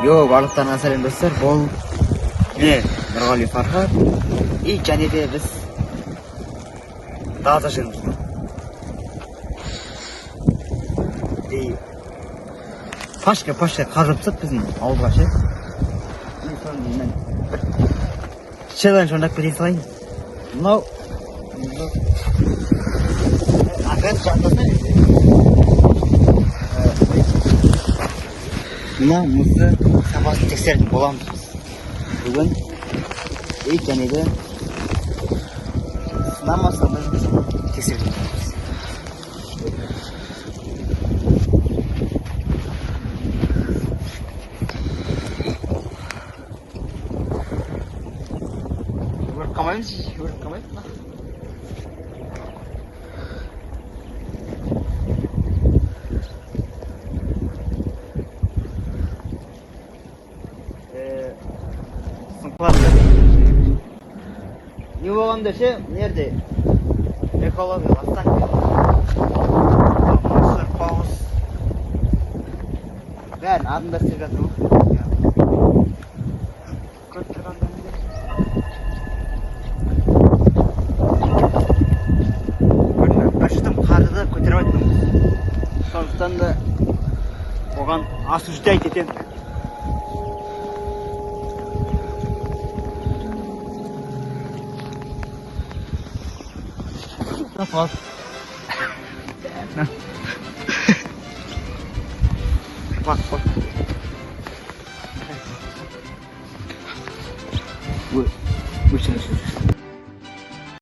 Yo'q, baliqdan asal do'stlar, bol. Mirg'oli Farhod. Және де biz dağda жүрміз. Пашка қаржып тастады біздің ауылға ше. Мен челлендж орындап кете салайын. Мынау агат жантасына мына мұзды сапасын тексеріп боламыз бүгін. Және де сынамасында тексеріп боламыз. Өріп қалмаймыз. Не болғанда ше, нерде экология ластан мусор, қоқыс бәрін адымдар істеп жатыр ғой. Көріп тұрғандарыңыздай. Бір жұтым қарды көтеріп айттыңыз. Сондықтан да оған осуждать етемін. Вот. Вот. Вы сейчас